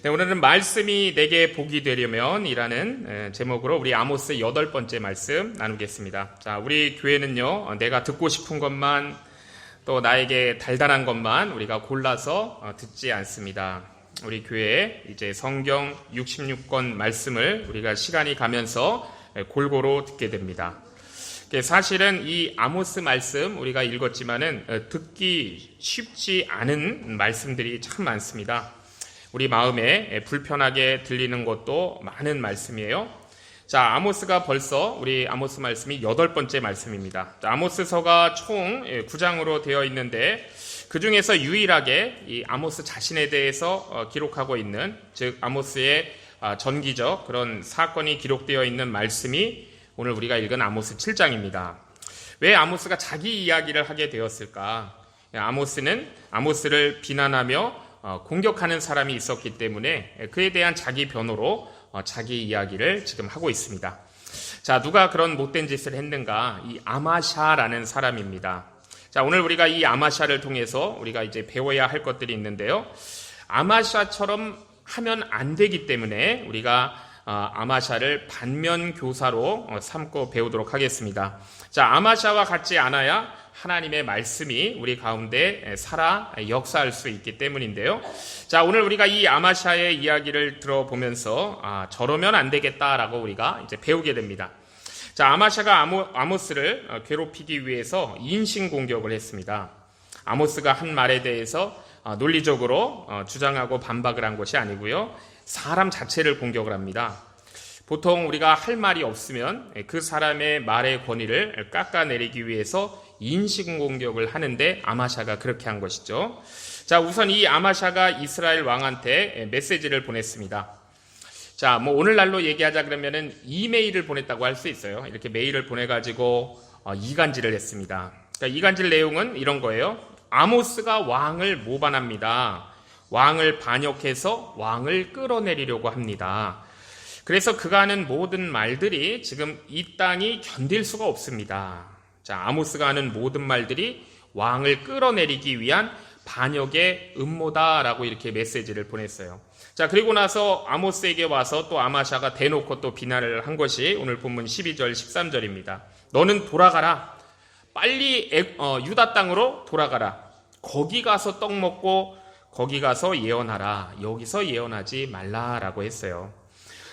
네, 오늘은 말씀이 내게 복이 되려면 이라는 제목으로 우리 아모스 8번째 말씀 나누겠습니다. 자, 우리 교회는요, 내가 듣고 싶은 것만 또 나에게 달달한 것만 우리가 골라서 듣지 않습니다. 우리 교회에 이제 성경 66권 말씀을 우리가 시간이 가면서 골고루 듣게 됩니다. 사실은 이 아모스 말씀 우리가 읽었지만은 듣기 쉽지 않은 말씀들이 참 많습니다. 우리 마음에 불편하게 들리는 것도 많은 말씀이에요. 자, 아모스가 벌써 우리 아모스 말씀이 8번째 말씀입니다. 자, 아모스서가 총 9장으로 되어 있는데 그 중에서 유일하게 이 아모스 자신에 대해서 기록하고 있는, 즉 아모스의 전기적 그런 사건이 기록되어 있는 말씀이 오늘 우리가 읽은 아모스 7장입니다. 왜 아모스가 자기 이야기를 하게 되었을까? 아모스는 아모스를 비난하며 공격하는 사람이 있었기 때문에 그에 대한 자기 변호로 자기 이야기를 지금 하고 있습니다. 자, 누가 그런 못된 짓을 했는가? 이 아마샤라는 사람입니다. 자, 오늘 우리가 이 아마샤를 통해서 우리가 이제 배워야 할 것들이 있는데요. 아마샤처럼 하면 안 되기 때문에 우리가 아마샤를 반면 교사로 삼고 배우도록 하겠습니다. 자, 아마샤와 같지 않아야 하나님의 말씀이 우리 가운데 살아 역사할 수 있기 때문인데요. 자, 오늘 우리가 이 아마샤의 이야기를 들어보면서 저러면 안 되겠다라고 우리가 이제 배우게 됩니다. 자, 아마샤가 아모스를 괴롭히기 위해서 인신 공격을 했습니다. 아모스가 한 말에 대해서 논리적으로 주장하고 반박을 한 것이 아니고요. 사람 자체를 공격을 합니다. 보통 우리가 할 말이 없으면 그 사람의 말의 권위를 깎아내리기 위해서 인신공격을 하는데 아마샤가 그렇게 한 것이죠. 자, 우선 이 아마샤가 이스라엘 왕한테 메시지를 보냈습니다. 자, 뭐 오늘날로 얘기하자 그러면은 이메일을 보냈다고 할 수 있어요. 이렇게 메일을 보내가지고 이간질을 했습니다. 그러니까 이간질 내용은 이런 거예요. 아모스가 왕을 모반합니다. 왕을 반역해서 왕을 끌어내리려고 합니다. 그래서 그가 하는 모든 말들이 지금 이 땅이 견딜 수가 없습니다. 자, 아모스가 하는 모든 말들이 왕을 끌어내리기 위한 반역의 음모다라고 이렇게 메시지를 보냈어요. 자, 그리고 나서 아모스에게 와서 또 아마샤가 대놓고 또 비난을 한 것이 오늘 본문 12절 13절입니다. 너는 돌아가라. 빨리 유다 땅으로 돌아가라. 거기 가서 떡 먹고 거기 가서 예언하라. 여기서 예언하지 말라라고 했어요.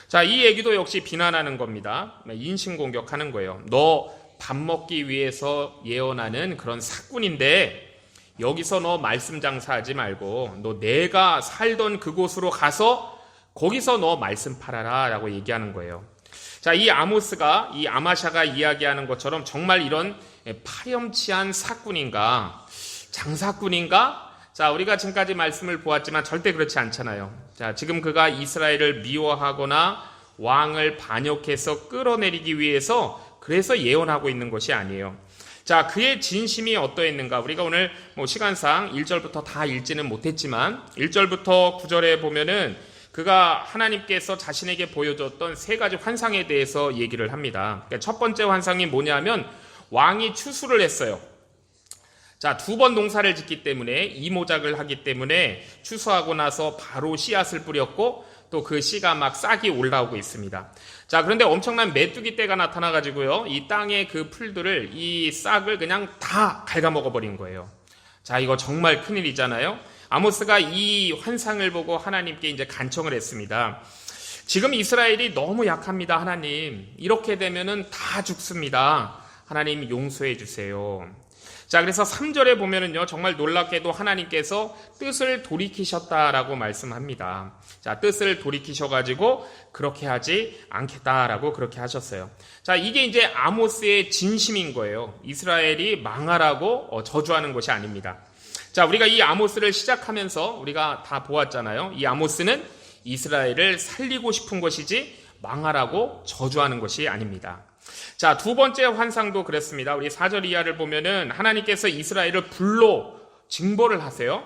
자, 이 얘기도 역시 비난하는 겁니다. 인신공격하는 거예요. 너 밥 먹기 위해서 예언하는 그런 사꾼인데 여기서 너 말씀 장사하지 말고 너 내가 살던 그곳으로 가서 거기서 너 말씀 팔아라 라고 얘기하는 거예요. 자, 이 아모스가 이 아마샤가 이야기하는 것처럼 정말 이런 파렴치한 사꾼인가, 장사꾼인가? 자, 우리가 지금까지 말씀을 보았지만 절대 그렇지 않잖아요. 자, 지금 그가 이스라엘을 미워하거나 왕을 반역해서 끌어내리기 위해서 그래서 예언하고 있는 것이 아니에요. 자, 그의 진심이 어떠했는가? 우리가 오늘 시간상 1절부터 다 읽지는 못했지만 1절부터 9절에 보면은 그가 하나님께서 자신에게 보여줬던 3가지 환상에 대해서 얘기를 합니다. 그러니까 첫 번째 환상이 뭐냐면 왕이 추수를 했어요. 자, 2번 농사를 짓기 때문에 이모작을 하기 때문에 추수하고 나서 바로 씨앗을 뿌렸고 또 그 씨가 막 싹이 올라오고 있습니다. 자, 그런데 엄청난 메뚜기 떼가 나타나가지고요, 이 땅의 그 풀들을, 이 싹을 그냥 다 갉아먹어버린 거예요. 자, 이거 정말 큰일이잖아요. 아모스가 이 환상을 보고 하나님께 이제 간청을 했습니다. 지금 이스라엘이 너무 약합니다, 하나님. 이렇게 되면은 다 죽습니다. 하나님 용서해 주세요. 자, 그래서 3절에 보면은요, 정말 놀랍게도 하나님께서 뜻을 돌이키셨다라고 말씀합니다. 자, 뜻을 돌이키셔가지고 그렇게 하지 않겠다라고 그렇게 하셨어요. 자, 이게 이제 아모스의 진심인 거예요. 이스라엘이 망하라고 저주하는 것이 아닙니다. 자, 우리가 이 아모스를 시작하면서 우리가 다 보았잖아요. 이 아모스는 이스라엘을 살리고 싶은 것이지 망하라고 저주하는 것이 아닙니다. 자, 2번째 환상도 그랬습니다. 우리 4절 이하를 보면은 하나님께서 이스라엘을 불로 징벌을 하세요.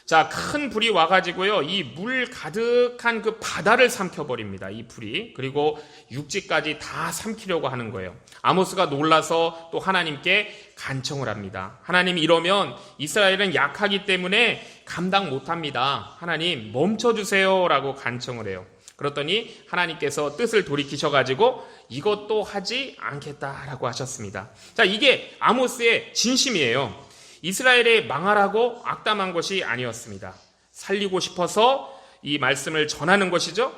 자, 큰 불이 와가지고요, 이 물 가득한 그 바다를 삼켜버립니다, 이 불이. 그리고 육지까지 다 삼키려고 하는 거예요. 아모스가 놀라서 또 하나님께 간청을 합니다. 하나님, 이러면 이스라엘은 약하기 때문에 감당 못합니다. 하나님, 멈춰주세요 라고 간청을 해요. 그랬더니 하나님께서 뜻을 돌이키셔가지고 이것도 하지 않겠다라고 하셨습니다. 자, 이게 아모스의 진심이에요. 이스라엘의 망하라고 악담한 것이 아니었습니다. 살리고 싶어서 이 말씀을 전하는 것이죠.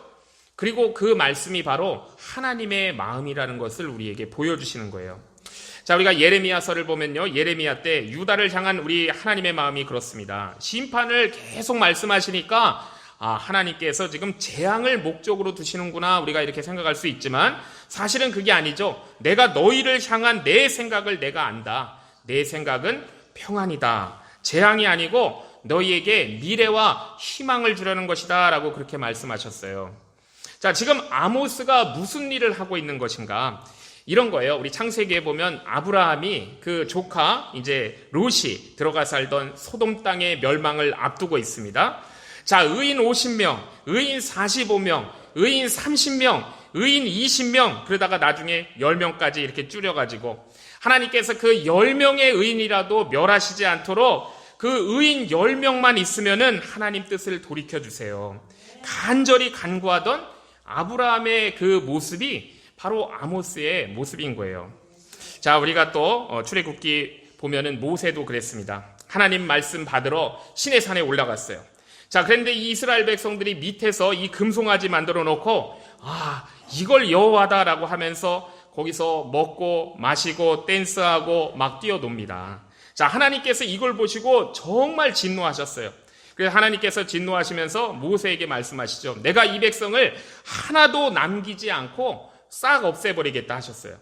그리고 그 말씀이 바로 하나님의 마음이라는 것을 우리에게 보여주시는 거예요. 자, 우리가 예레미야서를 보면요, 예레미야 때 유다를 향한 우리 하나님의 마음이 그렇습니다. 심판을 계속 말씀하시니까 하나님께서 지금 재앙을 목적으로 두시는구나, 우리가 이렇게 생각할 수 있지만 사실은 그게 아니죠. 내가 너희를 향한 내 생각을 내가 안다. 내 생각은 평안이다. 재앙이 아니고 너희에게 미래와 희망을 주려는 것이다 라고 그렇게 말씀하셨어요. 자, 지금 아모스가 무슨 일을 하고 있는 것인가? 이런 거예요. 우리 창세기에 보면 아브라함이 그 조카 이제 롯이 들어가 살던 소돔 땅의 멸망을 앞두고 있습니다. 자, 의인 50명, 의인 45명, 의인 30명, 의인 20명, 그러다가 나중에 10명까지 이렇게 줄여가지고 하나님께서 그 10명의 의인이라도 멸하시지 않도록 그 의인 10명만 있으면은 하나님 뜻을 돌이켜주세요. 간절히 간구하던 아브라함의 그 모습이 바로 아모스의 모습인 거예요. 자, 우리가 또 출애굽기 보면은 모세도 그랬습니다. 하나님 말씀 받으러 시내산에 올라갔어요. 자, 그런데 이 이스라엘 백성들이 밑에서 이 금송아지 만들어 놓고 이걸 여호와다라고 하면서 거기서 먹고 마시고 댄스하고 막 뛰어놉니다. 자, 하나님께서 이걸 보시고 정말 진노하셨어요. 그래서 하나님께서 진노하시면서 모세에게 말씀하시죠. 내가 이 백성을 하나도 남기지 않고 싹 없애버리겠다 하셨어요.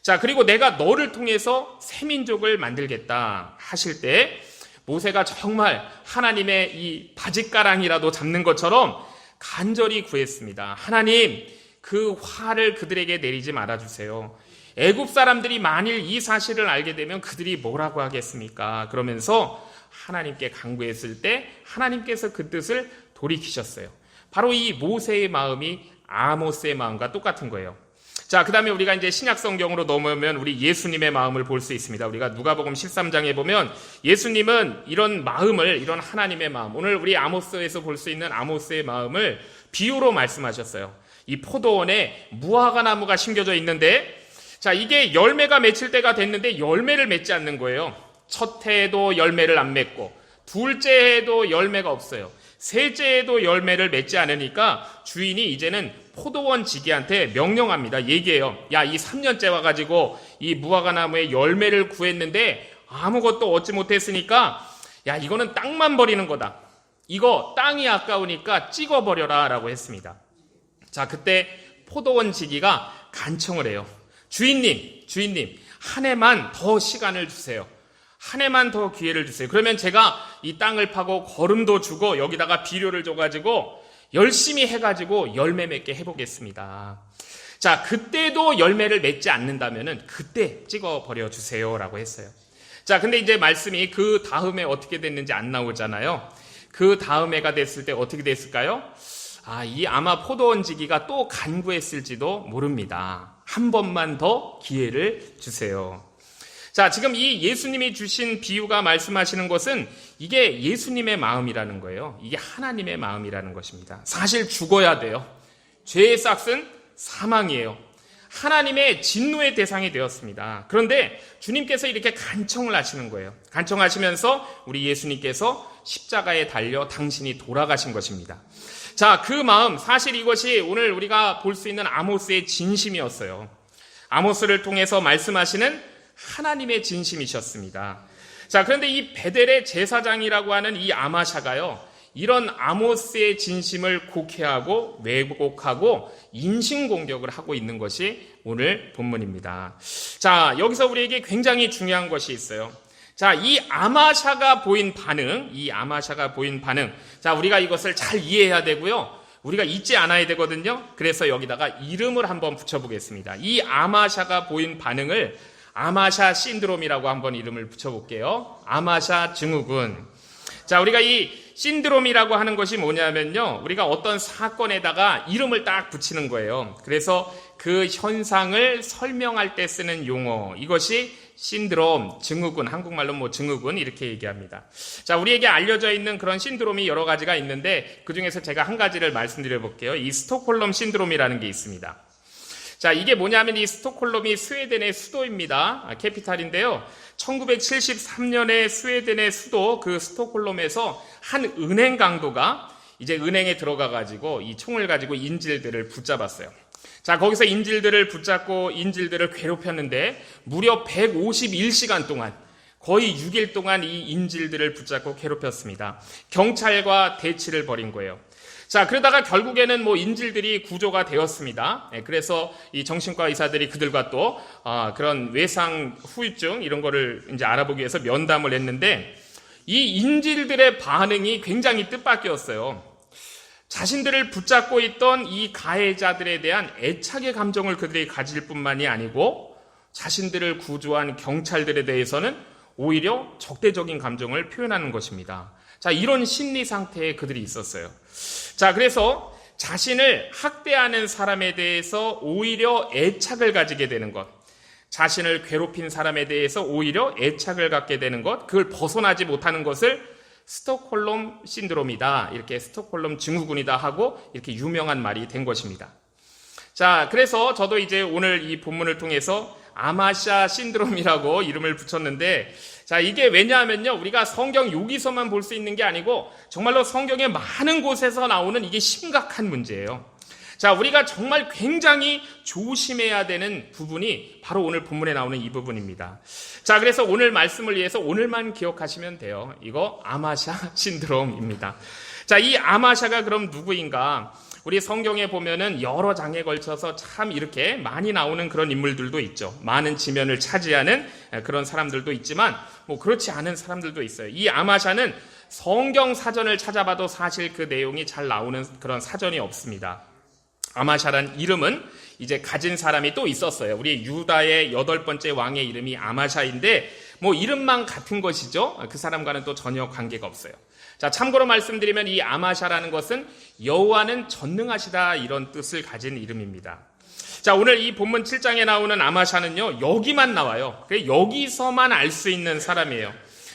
자, 그리고 내가 너를 통해서 새 민족을 만들겠다 하실 때 모세가 정말 하나님의 이 바짓가랑이라도 잡는 것처럼 간절히 구했습니다. 하나님, 그 화를 그들에게 내리지 말아주세요. 애굽 사람들이 만일 이 사실을 알게 되면 그들이 뭐라고 하겠습니까? 그러면서 하나님께 간구했을 때 하나님께서 그 뜻을 돌이키셨어요. 바로 이 모세의 마음이 아모스의 마음과 똑같은 거예요. 자, 그 다음에 우리가 이제 신약 성경으로 넘어오면 우리 예수님의 마음을 볼 수 있습니다. 우리가 누가복음 13장에 보면 예수님은 이런 마음을, 이런 하나님의 마음, 오늘 우리 아모스에서 볼 수 있는 아모스의 마음을 비유로 말씀하셨어요. 이 포도원에 무화과 나무가 심겨져 있는데, 자, 이게 열매가 맺힐 때가 됐는데 열매를 맺지 않는 거예요. 첫 해에도 열매를 안 맺고, 둘째 해에도 열매가 없어요. 셋째 해에도 열매를 맺지 않으니까 주인이 이제는 포도원 지기한테 명령합니다. 얘기해요. 야, 이 3년째 와가지고 이 무화과 나무에 열매를 구했는데 아무것도 얻지 못했으니까 야, 이거는 땅만 버리는 거다. 이거 땅이 아까우니까 찍어버려라 라고 했습니다. 자, 그때 포도원 지기가 간청을 해요. 주인님, 한 해만 더 시간을 주세요. 한 해만 더 기회를 주세요. 그러면 제가 이 땅을 파고 거름도 주고 여기다가 비료를 줘가지고 열심히 해가지고 열매 맺게 해보겠습니다. 자, 그때도 열매를 맺지 않는다면은 그때 찍어버려 주세요 라고 했어요. 자, 근데 이제 말씀이 그 다음에 어떻게 됐는지 안 나오잖아요. 그 다음 해가 됐을 때 어떻게 됐을까요? 이 아마 포도원 지기가 또 간구했을지도 모릅니다. 한 번만 더 기회를 주세요. 자, 지금 이 예수님이 주신 비유가 말씀하시는 것은 이게 예수님의 마음이라는 거예요. 이게 하나님의 마음이라는 것입니다. 사실 죽어야 돼요. 죄의 싹은 사망이에요. 하나님의 진노의 대상이 되었습니다. 그런데 주님께서 이렇게 간청을 하시는 거예요. 간청하시면서 우리 예수님께서 십자가에 달려 당신이 돌아가신 것입니다. 자, 그 마음, 사실 이것이 오늘 우리가 볼 수 있는 아모스의 진심이었어요. 아모스를 통해서 말씀하시는 하나님의 진심이셨습니다. 자, 그런데 이 베델의 제사장이라고 하는 이 아마샤가요, 이런 아모스의 진심을 곡해하고 왜곡하고 인신공격을 하고 있는 것이 오늘 본문입니다. 자, 여기서 우리에게 굉장히 중요한 것이 있어요. 자, 이 아마샤가 보인 반응, 자, 우리가 이것을 잘 이해해야 되고요. 우리가 잊지 않아야 되거든요. 그래서 여기다가 이름을 한번 붙여보겠습니다. 이 아마샤가 보인 반응을 아마샤 신드롬이라고 한번 이름을 붙여볼게요. 아마샤 증후군. 자, 우리가 이 신드롬이라고 하는 것이 뭐냐면요, 우리가 어떤 사건에다가 이름을 딱 붙이는 거예요. 그래서 그 현상을 설명할 때 쓰는 용어, 이것이 신드롬, 증후군, 한국말로 뭐 증후군 이렇게 얘기합니다. 자, 우리에게 알려져 있는 그런 신드롬이 여러 가지가 있는데 그 중에서 제가 한 가지를 말씀드려 볼게요. 이 스톡홀름 신드롬이라는 게 있습니다. 자, 이게 뭐냐면 이 스톡홀름이 스웨덴의 수도입니다. 캐피탈인데요. 1973년에 스웨덴의 수도 그 스톡홀름에서 한 은행 강도가 이제 은행에 들어가 가지고 이 총을 가지고 인질들을 붙잡았어요. 자, 거기서 인질들을 붙잡고 인질들을 괴롭혔는데 무려 151시간 동안, 거의 6일 동안 이 인질들을 붙잡고 괴롭혔습니다. 경찰과 대치를 벌인 거예요. 자, 그러다가 결국에는 뭐 인질들이 구조가 되었습니다. 그래서 이 정신과 의사들이 그들과 또 그런 외상 후유증 이런 거를 이제 알아보기 위해서 면담을 했는데 이 인질들의 반응이 굉장히 뜻밖이었어요. 자신들을 붙잡고 있던 이 가해자들에 대한 애착의 감정을 그들이 가질 뿐만이 아니고 자신들을 구조한 경찰들에 대해서는 오히려 적대적인 감정을 표현하는 것입니다. 자, 이런 심리 상태에 그들이 있었어요. 자, 그래서 자신을 학대하는 사람에 대해서 오히려 애착을 가지게 되는 것, 자신을 괴롭힌 사람에 대해서 오히려 애착을 갖게 되는 것, 그걸 벗어나지 못하는 것을 스톡홀름 신드롬이다, 이렇게 스톡홀름 증후군이다 하고 이렇게 유명한 말이 된 것입니다. 자, 그래서 저도 이제 오늘 이 본문을 통해서 아마샤 신드롬이라고 이름을 붙였는데, 자, 이게 왜냐하면요, 우리가 성경 여기서만 볼 수 있는 게 아니고 정말로 성경의 많은 곳에서 나오는 이게 심각한 문제예요. 자, 우리가 정말 굉장히 조심해야 되는 부분이 바로 오늘 본문에 나오는 이 부분입니다. 자, 그래서 오늘 말씀을 위해서 오늘만 기억하시면 돼요. 이거 아마샤 신드롬입니다. 자, 이 아마샤가 그럼 누구인가? 우리 성경에 보면은 여러 장에 걸쳐서 참 이렇게 많이 나오는 그런 인물들도 있죠. 많은 지면을 차지하는 그런 사람들도 있지만 뭐 그렇지 않은 사람들도 있어요. 이 아마샤는 성경 사전을 찾아봐도 사실 그 내용이 잘 나오는 그런 사전이 없습니다. 아마샤란 이름은 이제 가진 사람이 또 있었어요. 우리 유다의 8번째 왕의 이름이 아마샤인데 뭐 이름만 같은 것이죠. 그 사람과는 또 전혀 관계가 없어요. 자, 참고로 말씀드리면 이 아마샤라는 것은 여호와는 전능하시다, 이런 뜻을 가진 이름입니다. 자, 오늘 이 본문 7장에 나오는 아마샤는요, 여기만 나와요. 여기서만 알 수 있는 사람이에요.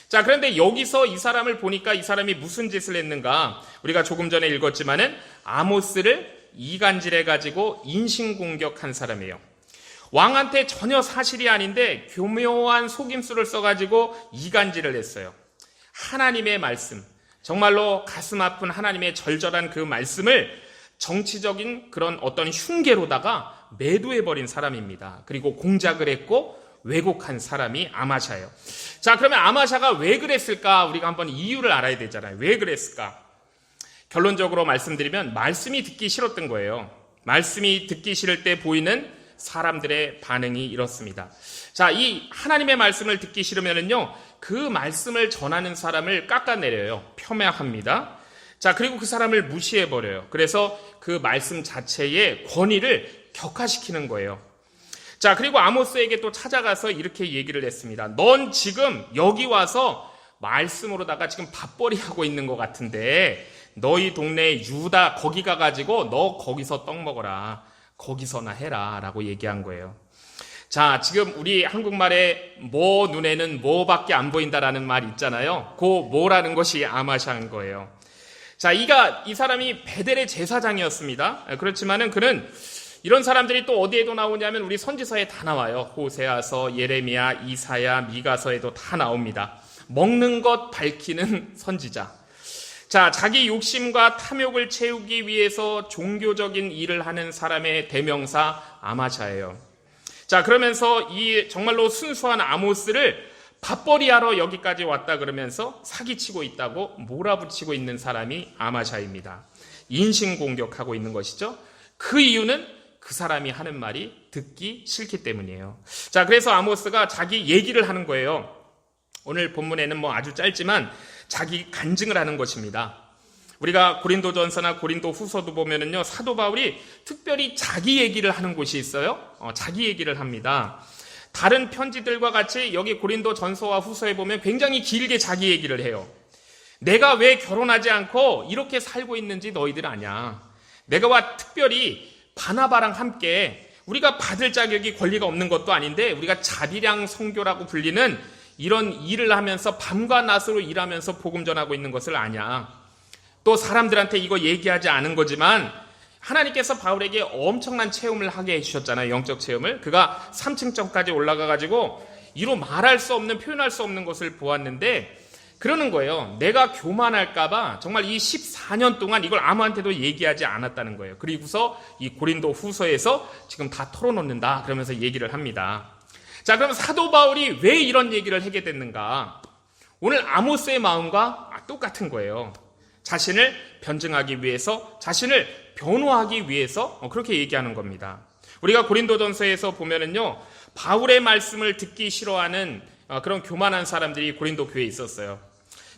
자, 그런데 여기서 이 사람을 보니까 이 사람이 무슨 짓을 했는가? 우리가 조금 전에 읽었지만은 아모스를 이간질해가지고 인신공격한 사람이에요. 왕한테 전혀 사실이 아닌데 교묘한 속임수를 써가지고 이간질을 했어요. 하나님의 말씀, 정말로 가슴 아픈 하나님의 절절한 그 말씀을 정치적인 그런 어떤 흉계로다가 매도해버린 사람입니다. 그리고 공작을 했고 왜곡한 사람이 아마샤예요. 자, 그러면 아마샤가 왜 그랬을까? 우리가 한번 이유를 알아야 되잖아요. 왜 그랬을까? 결론적으로 말씀드리면 말씀이 듣기 싫었던 거예요. 말씀이 듣기 싫을 때 보이는 사람들의 반응이 이렇습니다. 자, 이 하나님의 말씀을 듣기 싫으면은요, 그 말씀을 전하는 사람을 깎아내려요. 폄하합니다. 자, 그리고 그 사람을 무시해버려요. 그래서 그 말씀 자체의 권위를 격화시키는 거예요. 자, 그리고 아모스에게 또 찾아가서 이렇게 얘기를 했습니다. 넌 지금 여기 와서 말씀으로다가 지금 밥벌이 하고 있는 것 같은데 너희 동네 유다 거기 가가지고 너 거기서 떡 먹어라. 거기서나 해라 라고 얘기한 거예요. 자, 지금 우리 한국말에 뭐 눈에는 뭐밖에 안 보인다라는 말 있잖아요. 그 뭐라는 것이 아마샤인 거예요. 자, 이 사람이 베델의 제사장이었습니다. 그렇지만은 그는 이런 사람들이 또 어디에도 나오냐면 우리 선지서에 다 나와요. 호세아서, 예레미야, 이사야, 미가서에도 다 나옵니다. 먹는 것 밝히는 선지자. 자, 자기 욕심과 탐욕을 채우기 위해서 종교적인 일을 하는 사람의 대명사 아마샤예요. 자, 그러면서 이 정말로 순수한 아모스를 밥벌이하러 여기까지 왔다 그러면서 사기치고 있다고 몰아붙이고 있는 사람이 아마샤입니다. 인신공격하고 있는 것이죠. 그 이유는 그 사람이 하는 말이 듣기 싫기 때문이에요. 자, 그래서 아모스가 자기 얘기를 하는 거예요. 오늘 본문에는 뭐 아주 짧지만 자기 간증을 하는 것입니다. 우리가 고린도전서나 고린도후서도 보면은요, 사도 바울이 특별히 자기 얘기를 하는 곳이 있어요. 자기 얘기를 합니다. 다른 편지들과 같이 여기 고린도전서와 후서에 보면 굉장히 길게 자기 얘기를 해요. 내가 왜 결혼하지 않고 이렇게 살고 있는지 너희들 아냐. 내가와 특별히 바나바랑 함께 우리가 받을 자격이 권리가 없는 것도 아닌데 우리가 자비량 선교라고 불리는 이런 일을 하면서 밤과 낮으로 일하면서 복음 전하고 있는 것을 아냐. 또 사람들한테 이거 얘기하지 않은 거지만 하나님께서 바울에게 엄청난 체험을 하게 해주셨잖아요. 영적 체험을. 그가 3층점까지 올라가가지고 이로 말할 수 없는, 표현할 수 없는 것을 보았는데 그러는 거예요. 내가 교만할까봐 정말 이 14년 동안 이걸 아무한테도 얘기하지 않았다는 거예요. 그리고서 이 고린도 후서에서 지금 다 털어놓는다 그러면서 얘기를 합니다. 자, 그럼 사도 바울이 왜 이런 얘기를 하게 됐는가? 오늘 아모스의 마음과 똑같은 거예요. 자신을 변증하기 위해서, 자신을 변호하기 위해서 그렇게 얘기하는 겁니다. 우리가 고린도전서에서 보면은요, 바울의 말씀을 듣기 싫어하는 그런 교만한 사람들이 고린도 교회에 있었어요.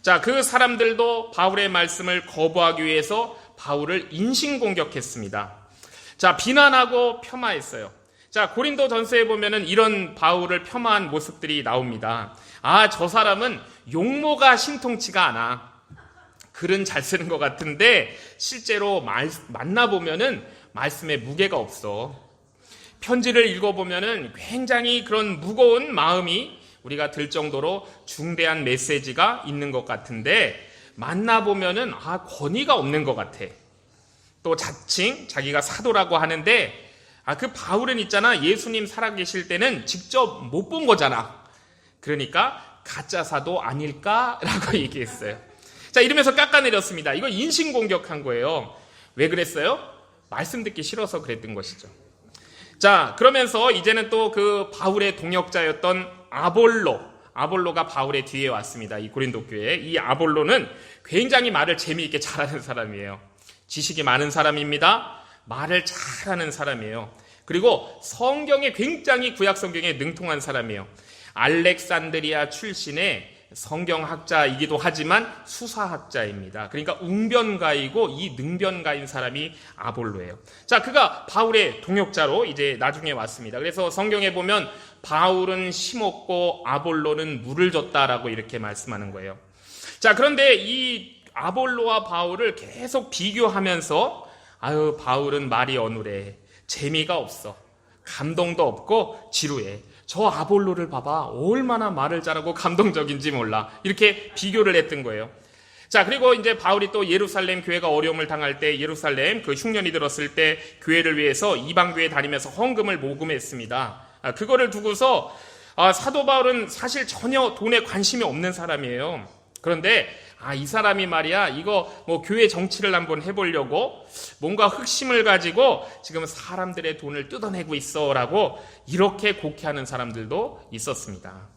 자, 그 사람들도 바울의 말씀을 거부하기 위해서 바울을 인신공격했습니다. 자, 비난하고 폄하했어요. 자, 고린도전서에 보면은 이런 바울을 폄하한 모습들이 나옵니다. 아, 저 사람은 용모가 신통치가 않아. 글은 잘 쓰는 것 같은데 실제로 만나보면은 말씀에 무게가 없어. 편지를 읽어보면은 굉장히 그런 무거운 마음이 우리가 들 정도로 중대한 메시지가 있는 것 같은데 만나보면은 권위가 없는 것 같아. 또 자칭 자기가 사도라고 하는데 그 바울은 있잖아, 예수님 살아계실 때는 직접 못 본 거잖아. 그러니까 가짜 사도 아닐까라고 얘기했어요. 자, 이러면서 깎아내렸습니다. 이거 인신공격한 거예요. 왜 그랬어요? 말씀 듣기 싫어서 그랬던 것이죠. 자, 그러면서 이제는 또 그 바울의 동역자였던 아볼로가 바울의 뒤에 왔습니다. 이 고린도 교회에. 이 아볼로는 굉장히 말을 재미있게 잘하는 사람이에요. 지식이 많은 사람입니다. 말을 잘하는 사람이에요. 그리고 성경에 굉장히 구약 성경에 능통한 사람이에요. 알렉산드리아 출신의 성경학자이기도 하지만 수사학자입니다. 그러니까 웅변가이고 이 능변가인 사람이 아볼로예요. 자, 그가 바울의 동역자로 이제 나중에 왔습니다. 그래서 성경에 보면 바울은 심었고 아볼로는 물을 줬다라고 이렇게 말씀하는 거예요. 자, 그런데 이 아볼로와 바울을 계속 비교하면서 바울은 말이 어눌해. 재미가 없어. 감동도 없고 지루해. 저 아볼로를 봐봐. 얼마나 말을 잘하고 감동적인지 몰라. 이렇게 비교를 했던 거예요. 자, 그리고 이제 바울이 또 예루살렘 교회가 어려움을 당할 때 예루살렘 그 흉년이 들었을 때 교회를 위해서 이방 교회 다니면서 헌금을 모금했습니다. 그거를 두고서 사도 바울은 사실 전혀 돈에 관심이 없는 사람이에요. 그런데 이 사람이 말이야, 이거 뭐 교회 정치를 한번 해보려고 뭔가 흑심을 가지고 지금 사람들의 돈을 뜯어내고 있어라고 이렇게 곡해하는 사람들도 있었습니다.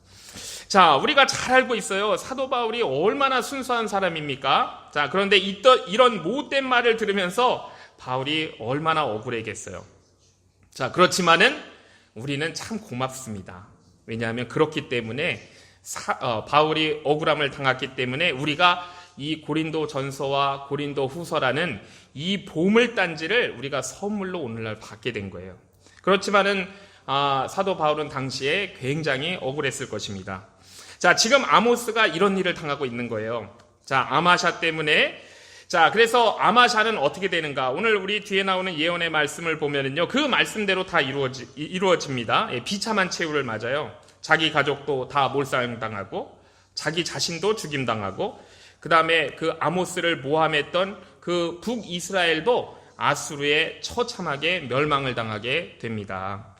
자, 우리가 잘 알고 있어요. 사도 바울이 얼마나 순수한 사람입니까? 자, 그런데 이런 못된 말을 들으면서 바울이 얼마나 억울했겠어요. 자, 그렇지만은 우리는 참 고맙습니다. 왜냐하면 그렇기 때문에 바울이 억울함을 당했기 때문에 우리가 이 고린도 전서와 고린도 후서라는 이 보물단지를 우리가 선물로 오늘날 받게 된 거예요. 그렇지만은 사도 바울은 당시에 굉장히 억울했을 것입니다. 자, 지금 아모스가 이런 일을 당하고 있는 거예요. 자, 아마샤 때문에. 자, 그래서 아마샤는 어떻게 되는가? 오늘 우리 뒤에 나오는 예언의 말씀을 보면은요, 그 말씀대로 다 이루어집니다. 비참한 최후를 맞아요. 자기 가족도 다 몰살당하고 자기 자신도 죽임당하고 그 다음에 그 아모스를 모함했던 그 북이스라엘도 아수르에 처참하게 멸망을 당하게 됩니다.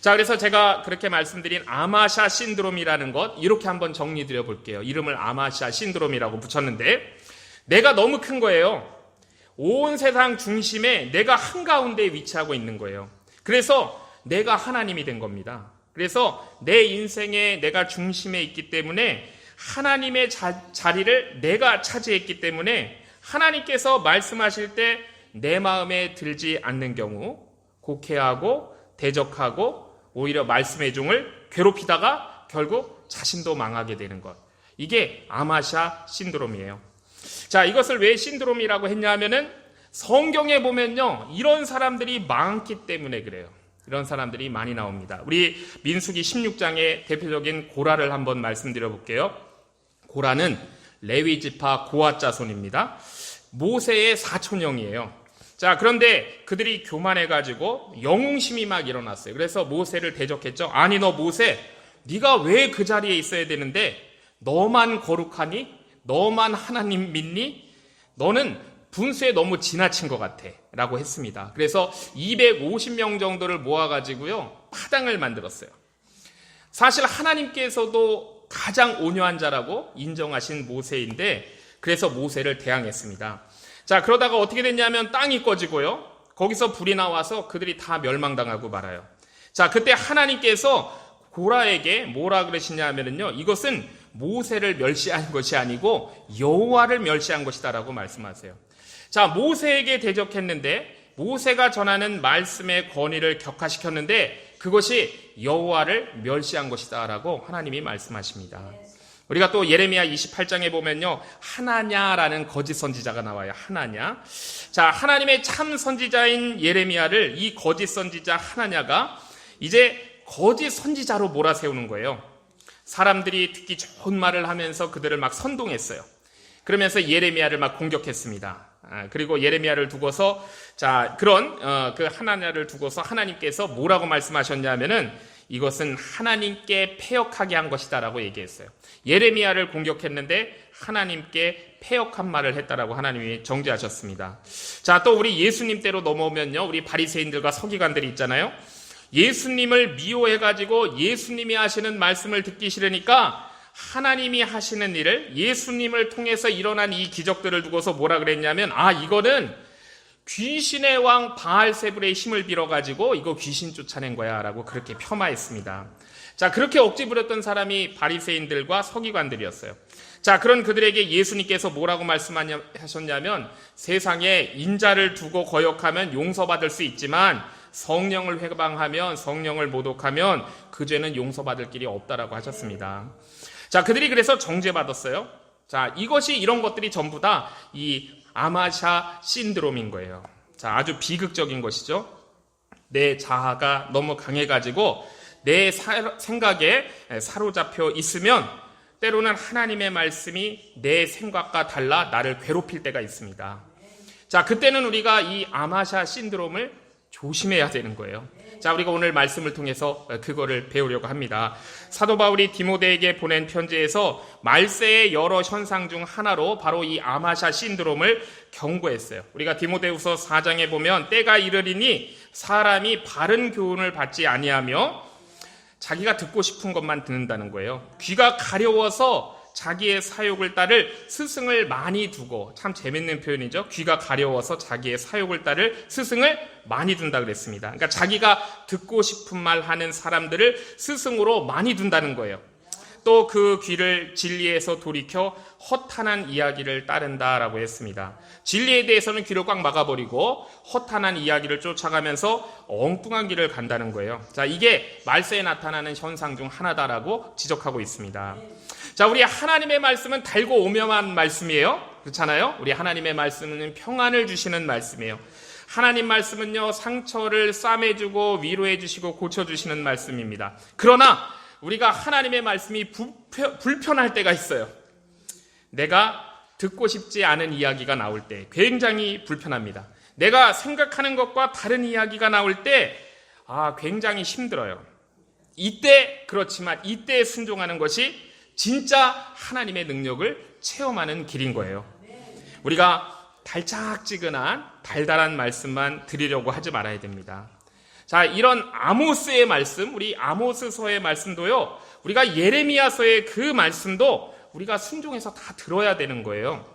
자, 그래서 제가 그렇게 말씀드린 아마샤 신드롬이라는 것 이렇게 한번 정리드려 볼게요. 이름을 아마샤 신드롬이라고 붙였는데 내가 너무 큰 거예요. 온 세상 중심에 내가 한가운데 위치하고 있는 거예요. 그래서 내가 하나님이 된 겁니다. 그래서 내 인생에 내가 중심에 있기 때문에 하나님의 자리를 내가 차지했기 때문에 하나님께서 말씀하실 때 내 마음에 들지 않는 경우 곡해하고 대적하고 오히려 말씀의 종을 괴롭히다가 결국 자신도 망하게 되는 것. 이게 아마샤 신드롬이에요. 자, 이것을 왜 신드롬이라고 했냐 하면은 성경에 보면요, 이런 사람들이 많기 때문에 그래요. 이런 사람들이 많이 나옵니다. 우리 민수기 16장의 대표적인 고라를 한번 말씀드려 볼게요. 고라는 레위 지파 고핫 자손입니다. 모세의 사촌형이에요. 자, 그런데 그들이 교만해가지고 영웅심이 막 일어났어요. 그래서 모세를 대적했죠. 아니, 너 모세, 네가 왜 그 자리에 있어야 되는데 너만 거룩하니? 너만 하나님 믿니? 너는 분수에 너무 지나친 것 같아 라고 했습니다. 그래서 250명 정도를 모아가지고요, 파당을 만들었어요. 사실 하나님께서도 가장 온유한 자라고 인정하신 모세인데, 그래서 모세를 대항했습니다. 자, 그러다가 어떻게 됐냐면 땅이 꺼지고요, 거기서 불이 나와서 그들이 다 멸망당하고 말아요. 자, 그때 하나님께서 고라에게 뭐라 그러시냐면요, 이것은 모세를 멸시한 것이 아니고 여호와를 멸시한 것이다라고 말씀하세요. 자, 모세에게 대적했는데 모세가 전하는 말씀의 권위를 격화시켰는데 그것이 여호와를 멸시한 것이다라고 하나님이 말씀하십니다. 우리가 또 예레미야 28장에 보면요, 하나냐라는 거짓 선지자가 나와요. 하나냐. 자, 하나님의 참 선지자인 예레미야를 이 거짓 선지자 하나냐가 이제 거짓 선지자로 몰아세우는 거예요. 사람들이 듣기 좋은 말을 하면서 그들을 막 선동했어요. 그러면서 예레미야를 막 공격했습니다. 그리고 예레미야를 두고서, 자, 그런 그 하나냐를 두고서 하나님께서 뭐라고 말씀하셨냐면은 이것은 하나님께 패역하게 한 것이다라고 얘기했어요. 예레미야를 공격했는데 하나님께 패역한 말을 했다라고 하나님이 정죄하셨습니다. 자, 또 우리 예수님 때로 넘어오면요, 우리 바리새인들과 서기관들이 있잖아요. 예수님을 미워해가지고 예수님이 하시는 말씀을 듣기 싫으니까 하나님이 하시는 일을, 예수님을 통해서 일어난 이 기적들을 두고서 뭐라 그랬냐면, 이거는 귀신의 왕 바알세불의 힘을 빌어가지고 이거 귀신 쫓아낸 거야 라고 그렇게 폄하했습니다. 자, 그렇게 억지 부렸던 사람이 바리새인들과 서기관들이었어요. 자, 그런 그들에게 예수님께서 뭐라고 말씀하셨냐면, 세상에 인자를 두고 거역하면 용서받을 수 있지만 성령을 회방하면, 성령을 모독하면 그 죄는 용서받을 길이 없다라고 하셨습니다. 자, 그들이 그래서 정죄받았어요. 자, 이것이, 이런 것들이 전부 다 이 아마샤 신드롬인 거예요. 자, 아주 비극적인 것이죠. 내 자아가 너무 강해가지고 내 생각에 사로잡혀 있으면 때로는 하나님의 말씀이 내 생각과 달라 나를 괴롭힐 때가 있습니다. 자, 그때는 우리가 이 아마샤 신드롬을 조심해야 되는 거예요. 자, 우리가 오늘 말씀을 통해서 그거를 배우려고 합니다. 사도 바울이 디모데에게 보낸 편지에서 말세의 여러 현상 중 하나로 바로 이 아마샤 신드롬을 경고했어요. 우리가 디모데후서 4장에 보면 때가 이르리니 사람이 바른 교훈을 받지 아니하며 자기가 듣고 싶은 것만 듣는다는 거예요. 귀가 가려워서 자기의 사욕을 따를 스승을 많이 두고, 참 재밌는 표현이죠. 귀가 가려워서 자기의 사욕을 따를 스승을 많이 둔다 그랬습니다. 그러니까 자기가 듣고 싶은 말 하는 사람들을 스승으로 많이 둔다는 거예요. 또 그 귀를 진리에서 돌이켜 허탄한 이야기를 따른다라고 했습니다. 진리에 대해서는 귀를 꽉 막아버리고 허탄한 이야기를 쫓아가면서 엉뚱한 길을 간다는 거예요. 자, 이게 말세에 나타나는 현상 중 하나다라고 지적하고 있습니다. 자, 우리 하나님의 말씀은 달고 오묘한 말씀이에요. 그렇잖아요? 우리 하나님의 말씀은 평안을 주시는 말씀이에요. 하나님 말씀은요, 상처를 싸매주고 위로해주시고 고쳐주시는 말씀입니다. 그러나 우리가 하나님의 말씀이 불편할 때가 있어요. 내가 듣고 싶지 않은 이야기가 나올 때 굉장히 불편합니다. 내가 생각하는 것과 다른 이야기가 나올 때 굉장히 힘들어요. 이때, 그렇지만 이때에 순종하는 것이 진짜 하나님의 능력을 체험하는 길인 거예요. 우리가 달짝지근한 달달한 말씀만 드리려고 하지 말아야 됩니다. 자, 이런 아모스의 말씀, 우리 아모스서의 말씀도요, 우리가 예레미야서의 그 말씀도 우리가 순종해서 다 들어야 되는 거예요.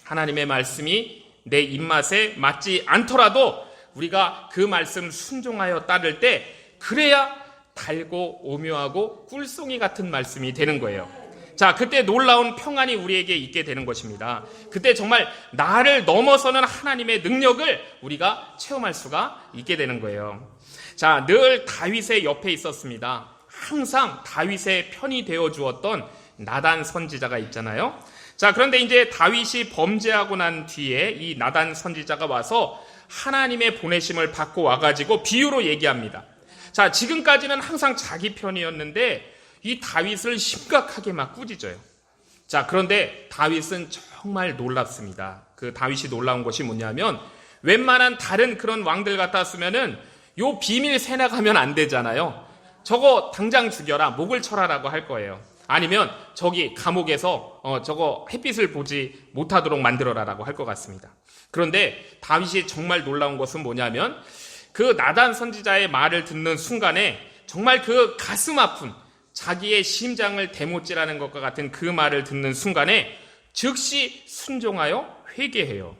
하나님의 말씀이 내 입맛에 맞지 않더라도 우리가 그 말씀 순종하여 따를 때 그래야 달고 오묘하고 꿀송이 같은 말씀이 되는 거예요. 자, 그때 놀라운 평안이 우리에게 있게 되는 것입니다. 그때 정말 나를 넘어서는 하나님의 능력을 우리가 체험할 수가 있게 되는 거예요. 자, 늘 다윗의 옆에 있었습니다. 항상 다윗의 편이 되어 주었던 나단 선지자가 있잖아요. 자, 그런데 이제 다윗이 범죄하고 난 뒤에 이 나단 선지자가 와서 하나님의 보내심을 받고 와가지고 비유로 얘기합니다. 자, 지금까지는 항상 자기 편이었는데 이 다윗을 심각하게 막 꾸짖어요. 자, 그런데 다윗은 정말 놀랍습니다. 그 다윗이 놀라운 것이 뭐냐면 웬만한 다른 그런 왕들 같았으면은 요 비밀 새나가면 안 되잖아요. 저거 당장 죽여라, 목을 쳐라라고 할 거예요. 아니면 저기 감옥에서 저거 햇빛을 보지 못하도록 만들어라라고 할 것 같습니다. 그런데 다윗이 정말 놀라운 것은 뭐냐면 그 나단 선지자의 말을 듣는 순간에 정말 그 가슴 아픈 자기의 심장을 대못질하는 것과 같은 그 말을 듣는 순간에 즉시 순종하여 회개해요.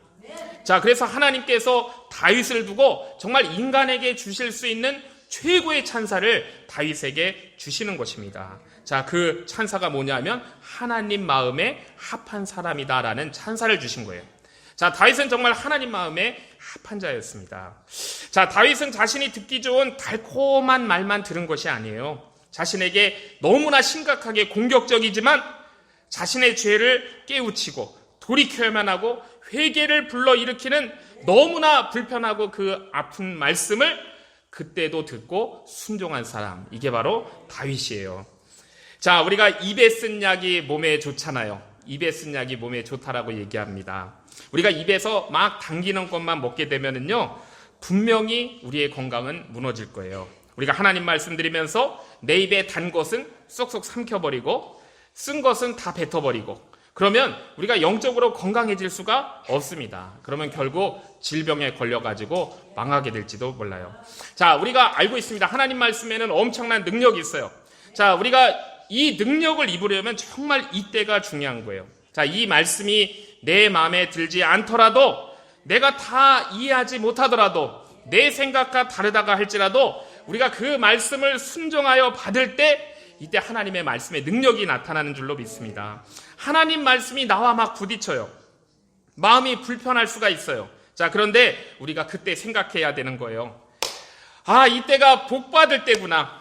자, 그래서 하나님께서 다윗을 두고 정말 인간에게 주실 수 있는 최고의 찬사를 다윗에게 주시는 것입니다. 자, 그 찬사가 뭐냐면 하나님 마음에 합한 사람이다라는 찬사를 주신 거예요. 자, 다윗은 정말 하나님 마음에 합한 자였습니다. 자, 다윗은 자신이 듣기 좋은 달콤한 말만 들은 것이 아니에요. 자신에게 너무나 심각하게 공격적이지만 자신의 죄를 깨우치고 돌이켜야만 하고 회개를 불러일으키는 너무나 불편하고 그 아픈 말씀을 그때도 듣고 순종한 사람, 이게 바로 다윗이에요. 자, 우리가 입에 쓴 약이 몸에 좋잖아요. 입에 쓴 약이 몸에 좋다라고 얘기합니다. 우리가 입에서 막 당기는 것만 먹게 되면은요, 분명히 우리의 건강은 무너질 거예요. 우리가 하나님 말씀드리면서 내 입에 단 것은 쏙쏙 삼켜버리고 쓴 것은 다 뱉어버리고 그러면 우리가 영적으로 건강해질 수가 없습니다. 그러면 결국 질병에 걸려가지고 망하게 될지도 몰라요. 자, 우리가 알고 있습니다. 하나님 말씀에는 엄청난 능력이 있어요. 자, 우리가 이 능력을 입으려면 정말 이때가 중요한 거예요. 자, 이 말씀이 내 마음에 들지 않더라도 내가 다 이해하지 못하더라도 내 생각과 다르다가 할지라도 우리가 그 말씀을 순종하여 받을 때 이때 하나님의 말씀의 능력이 나타나는 줄로 믿습니다. 하나님 말씀이 나와 막 부딪혀요. 마음이 불편할 수가 있어요. 자, 그런데 우리가 그때 생각해야 되는 거예요. 아, 이때가 복 받을 때구나.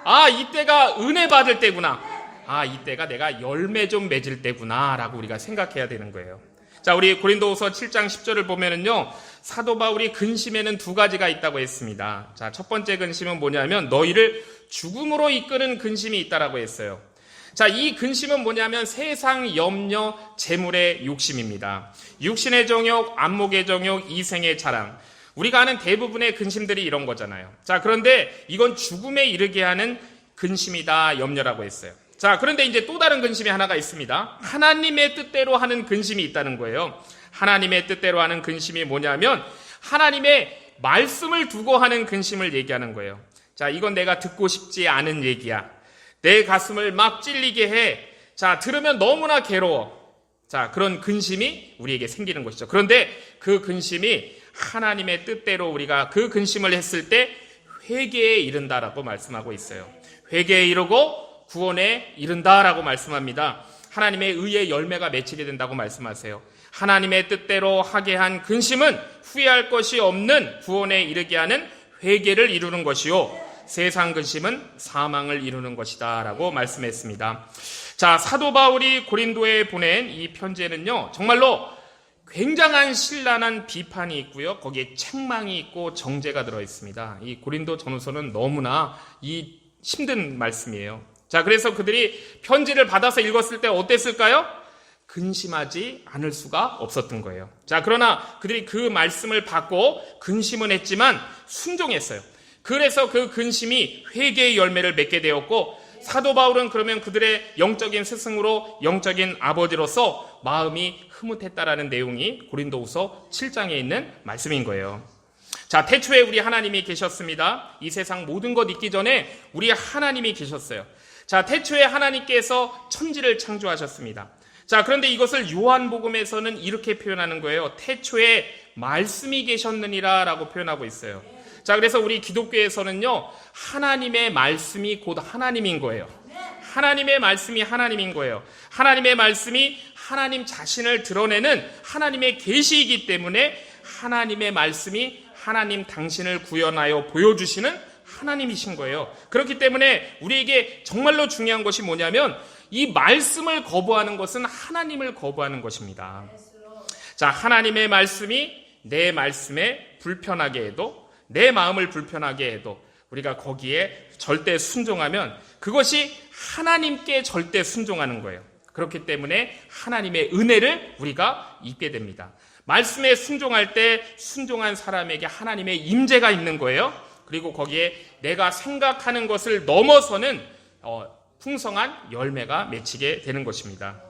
아, 이때가 은혜 받을 때구나. 아, 이때가 내가 열매 좀 맺을 때구나 라고 우리가 생각해야 되는 거예요. 자, 우리 고린도후서 7장 10절을 보면은요, 사도 바울이 근심에는 두 가지가 있다고 했습니다. 자, 첫 번째 근심은 뭐냐면 너희를 죽음으로 이끄는 근심이 있다라고 했어요. 자, 이 근심은 뭐냐면 세상 염려, 재물의 욕심입니다. 육신의 정욕, 안목의 정욕, 이생의 자랑. 우리가 아는 대부분의 근심들이 이런 거잖아요. 자, 그런데 이건 죽음에 이르게 하는 근심이다, 염려라고 했어요. 자, 그런데 이제 또 다른 근심이 하나가 있습니다. 하나님의 뜻대로 하는 근심이 있다는 거예요. 하나님의 뜻대로 하는 근심이 뭐냐면 하나님의 말씀을 두고 하는 근심을 얘기하는 거예요. 자, 이건 내가 듣고 싶지 않은 얘기야. 내 가슴을 막 찔리게 해. 자, 들으면 너무나 괴로워. 자, 그런 근심이 우리에게 생기는 것이죠. 그런데 그 근심이 하나님의 뜻대로 우리가 그 근심을 했을 때 회개에 이른다라고 말씀하고 있어요. 회개에 이르고 구원에 이른다라고 말씀합니다. 하나님의 의의 열매가 맺히게 된다고 말씀하세요. 하나님의 뜻대로 하게 한 근심은 후회할 것이 없는 구원에 이르게 하는 회개를 이루는 것이요, 세상 근심은 사망을 이루는 것이다 라고 말씀했습니다. 자, 사도 바울이 고린도에 보낸 이 편지에는요, 정말로 굉장한 신랄한 비판이 있고요, 거기에 책망이 있고 정죄가 들어있습니다. 이 고린도 전후서는 너무나 이 힘든 말씀이에요. 자, 그래서 그들이 편지를 받아서 읽었을 때 어땠을까요? 근심하지 않을 수가 없었던 거예요. 자, 그러나 그들이 그 말씀을 받고 근심은 했지만 순종했어요. 그래서 그 근심이 회개의 열매를 맺게 되었고, 사도 바울은 그러면 그들의 영적인 스승으로 영적인 아버지로서 마음이 흐뭇했다라는 내용이 고린도후서 7장에 있는 말씀인 거예요. 자, 태초에 우리 하나님이 계셨습니다. 이 세상 모든 것 있기 전에 우리 하나님이 계셨어요. 자, 태초에 하나님께서 천지를 창조하셨습니다. 자, 그런데 이것을 요한복음에서는 이렇게 표현하는 거예요. 태초에 말씀이 계셨느니라 라고 표현하고 있어요. 자, 그래서 우리 기독교에서는요, 하나님의 말씀이 곧 하나님인 거예요. 하나님의 말씀이 하나님인 거예요. 하나님의 말씀이 하나님 자신을 드러내는 하나님의 계시이기 때문에 하나님의 말씀이 하나님 당신을 구현하여 보여주시는 하나님이신 거예요. 그렇기 때문에 우리에게 정말로 중요한 것이 뭐냐면 이 말씀을 거부하는 것은 하나님을 거부하는 것입니다. 자, 하나님의 말씀이 내 말씀에 불편하게 해도, 내 마음을 불편하게 해도 우리가 거기에 절대 순종하면 그것이 하나님께 절대 순종하는 거예요. 그렇기 때문에 하나님의 은혜를 우리가 입게 됩니다. 말씀에 순종할 때 순종한 사람에게 하나님의 임재가 있는 거예요. 그리고 거기에 내가 생각하는 것을 넘어서는 풍성한 열매가 맺히게 되는 것입니다.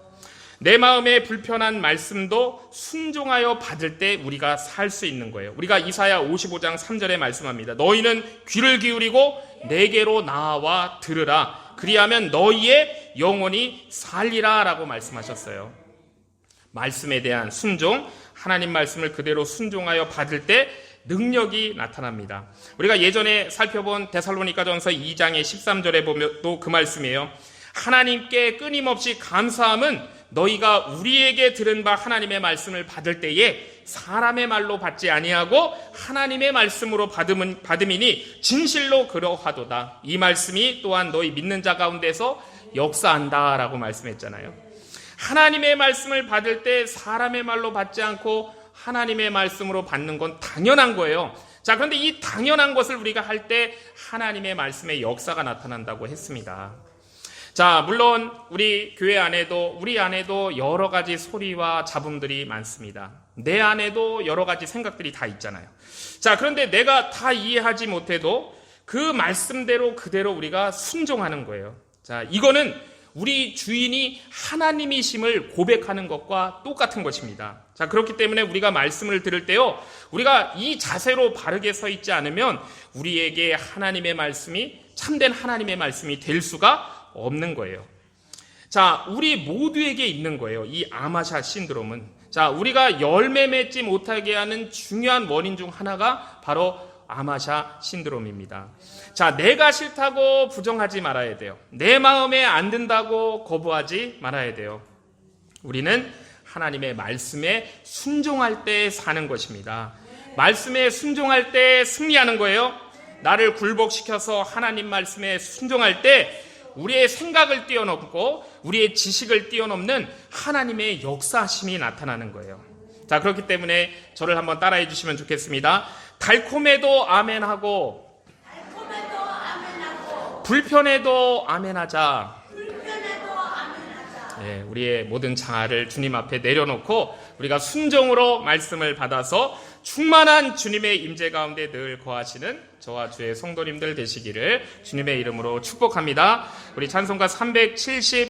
내 마음에 불편한 말씀도 순종하여 받을 때 우리가 살 수 있는 거예요. 우리가 이사야 55장 3절에 말씀합니다. 너희는 귀를 기울이고 내게로 나와 들으라. 그리하면 너희의 영혼이 살리라 라고 말씀하셨어요. 말씀에 대한 순종, 하나님 말씀을 그대로 순종하여 받을 때 능력이 나타납니다. 우리가 예전에 살펴본 데살로니가전서 2장의 13절에 보면 또 그 말씀이에요. 하나님께 끊임없이 감사함은 너희가 우리에게 들은 바 하나님의 말씀을 받을 때에 사람의 말로 받지 아니하고 하나님의 말씀으로 받음이니 진실로 그러하도다. 이 말씀이 또한 너희 믿는 자 가운데서 역사한다 라고 말씀했잖아요. 하나님의 말씀을 받을 때 사람의 말로 받지 않고 하나님의 말씀으로 받는 건 당연한 거예요. 자, 그런데 이 당연한 것을 우리가 할 때 하나님의 말씀의 역사가 나타난다고 했습니다. 자, 물론 우리 교회 안에도 우리 안에도 여러 가지 소리와 잡음들이 많습니다. 내 안에도 여러 가지 생각들이 다 있잖아요. 자, 그런데 내가 다 이해하지 못해도 그 말씀대로 그대로 우리가 순종하는 거예요. 자, 이거는 우리 주인이 하나님이심을 고백하는 것과 똑같은 것입니다. 자, 그렇기 때문에 우리가 말씀을 들을 때요, 우리가 이 자세로 바르게 서 있지 않으면 우리에게 하나님의 말씀이 참된 하나님의 말씀이 될 수가 없는 거예요. 자, 우리 모두에게 있는 거예요. 이 아마샤 신드롬은. 자, 우리가 열매 맺지 못하게 하는 중요한 원인 중 하나가 바로 아마샤 신드롬입니다. 자, 내가 싫다고 부정하지 말아야 돼요. 내 마음에 안 든다고 거부하지 말아야 돼요. 우리는 하나님의 말씀에 순종할 때 사는 것입니다. 말씀에 순종할 때 승리하는 거예요. 나를 굴복시켜서 하나님 말씀에 순종할 때 우리의 생각을 뛰어넘고 우리의 지식을 뛰어넘는 하나님의 역사심이 나타나는 거예요. 자, 그렇기 때문에 저를 한번 따라해 주시면 좋겠습니다. 달콤해도 아멘하고, 불편해도 아멘하자. 네, 우리의 모든 자아를 주님 앞에 내려놓고 우리가 순종으로 말씀을 받아서 충만한 주님의 임재 가운데 늘 거하시는 저와 주의 성도님들 되시기를 주님의 이름으로 축복합니다. 우리 찬송가 370